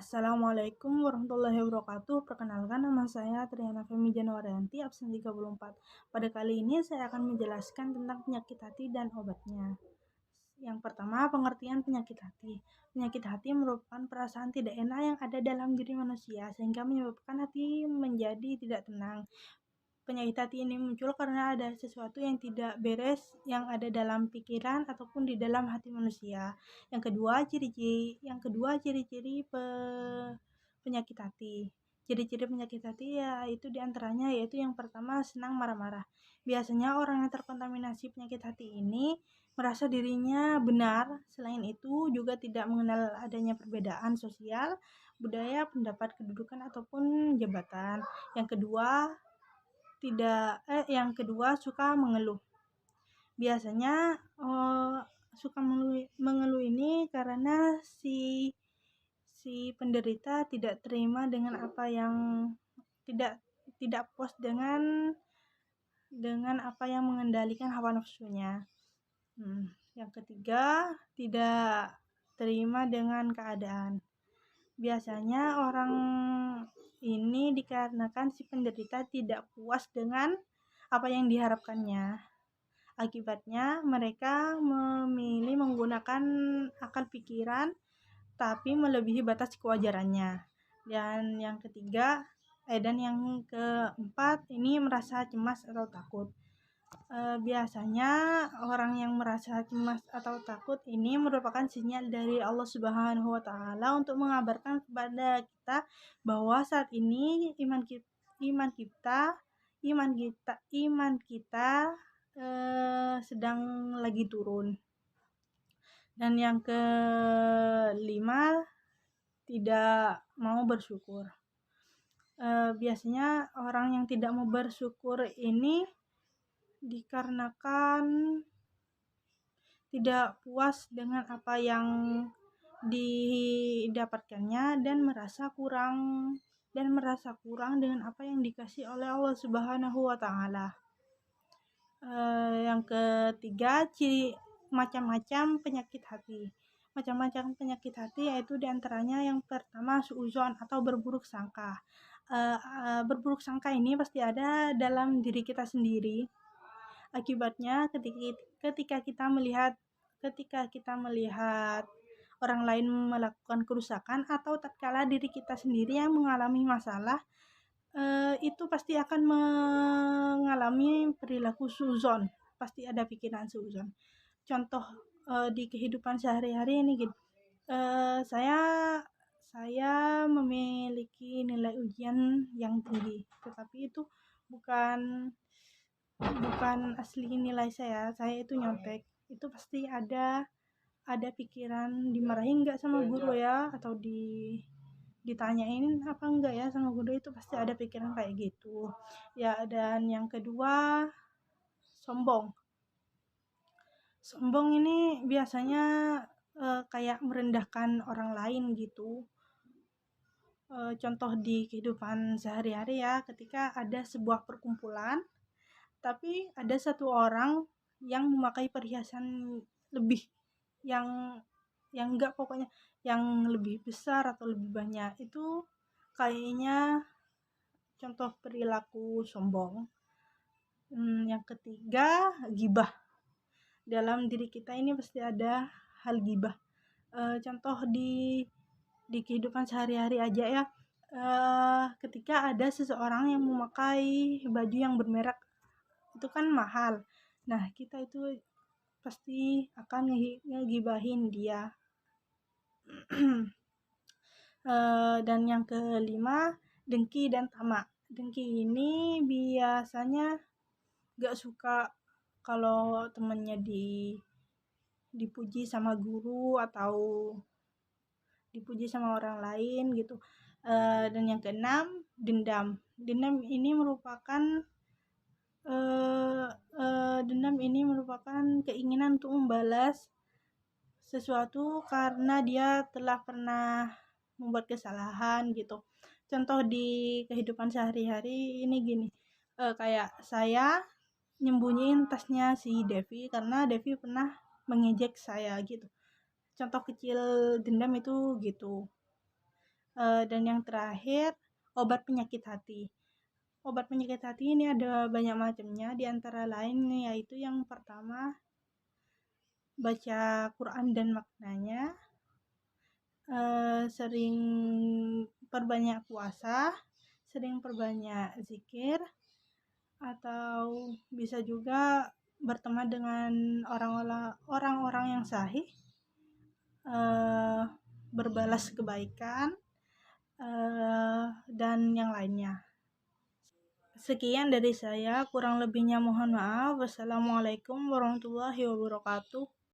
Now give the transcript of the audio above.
Assalamualaikum warahmatullahi wabarakatuh. Perkenalkan, nama saya Triana Femi Januarianti, absen 34. Pada kali ini saya akan menjelaskan tentang penyakit hati dan obatnya. Yang pertama, pengertian penyakit hati. Penyakit hati merupakan perasaan tidak enak yang ada dalam diri manusia sehingga menyebabkan hati menjadi tidak tenang. Penyakit hati ini muncul karena ada sesuatu yang tidak beres yang ada dalam pikiran ataupun di dalam hati manusia. Ciri-ciri penyakit hati. Ciri-ciri penyakit hati yaitu diantaranya yaitu yang pertama, senang marah-marah. Biasanya orang yang terkontaminasi penyakit hati ini merasa dirinya benar. Selain itu juga tidak mengenal adanya perbedaan sosial, budaya, pendapat, kedudukan ataupun jabatan. Yang kedua suka mengeluh. Biasanya suka mengeluh ini karena si penderita tidak terima dengan apa yang tidak puas dengan apa yang mengendalikan hawa nafsunya. Yang ketiga, tidak terima dengan keadaan. Biasanya orang ini dikarenakan si penderita tidak puas dengan apa yang diharapkannya. Akibatnya mereka memilih menggunakan akal pikiran tapi melebihi batas kewajarannya. Dan yang keempat ini merasa cemas atau takut. Biasanya orang yang merasa cemas atau takut ini merupakan sinyal dari Allah Subhanahu wa taala untuk mengabarkan kepada kita bahwa saat ini iman kita sedang lagi turun. Dan yang kelima, tidak mau bersyukur. Biasanya orang yang tidak mau bersyukur ini dikarenakan tidak puas dengan apa yang didapatkannya dan merasa kurang dengan apa yang dikasih oleh Allah Subhanahu wa taala. Yang ketiga, macam-macam penyakit hati. Macam-macam penyakit hati yaitu diantaranya yang pertama, suudzon atau berburuk sangka. Berburuk sangka ini pasti ada dalam diri kita sendiri. Akibatnya ketika kita melihat orang lain melakukan kerusakan atau tatkala diri kita sendiri yang mengalami masalah, itu pasti akan mengalami perilaku suudzon. Pasti ada pikiran suudzon. Contoh di kehidupan sehari-hari ini gitu. Saya memiliki nilai ujian yang tinggi, tetapi itu bukan asli nilai saya itu nyontek. Itu pasti ada pikiran dimarahin nggak sama guru ya, atau ditanyain apa enggak ya sama guru, itu pasti ada pikiran kayak gitu ya. Dan yang kedua, sombong ini biasanya kayak merendahkan orang lain gitu. Contoh di kehidupan sehari-hari ya, ketika ada sebuah perkumpulan tapi ada satu orang yang memakai perhiasan lebih, yang enggak, pokoknya yang lebih besar atau lebih banyak, itu kayaknya contoh perilaku sombong. Yang ketiga, ghibah. Dalam diri kita ini pasti ada hal ghibah. Contoh di kehidupan sehari-hari aja ya, ketika ada seseorang yang memakai baju yang bermerek, itu kan mahal. Nah, kita itu pasti akan ngegibahin dia. Dan yang kelima, dengki dan tamak. Dengki ini biasanya gak suka kalau temennya dipuji sama guru atau dipuji sama orang lain gitu. Dan yang keenam, dendam. Dendam ini merupakan keinginan untuk membalas sesuatu karena dia telah pernah membuat kesalahan gitu. Contoh di kehidupan sehari-hari ini gini, kayak saya nyembunyiin tasnya si Devi karena Devi pernah mengejek saya gitu. Contoh kecil dendam itu gitu. Dan yang terakhir, obat penyakit hati. Obat penyakit hati ini ada banyak macamnya, di antara lain yaitu yang pertama, baca Quran dan maknanya, sering perbanyak puasa, sering perbanyak zikir, atau bisa juga berteman dengan orang-orang yang sahih, berbalas kebaikan, dan yang lainnya. Sekian dari saya, kurang lebihnya mohon maaf. Wassalamualaikum warahmatullahi wabarakatuh.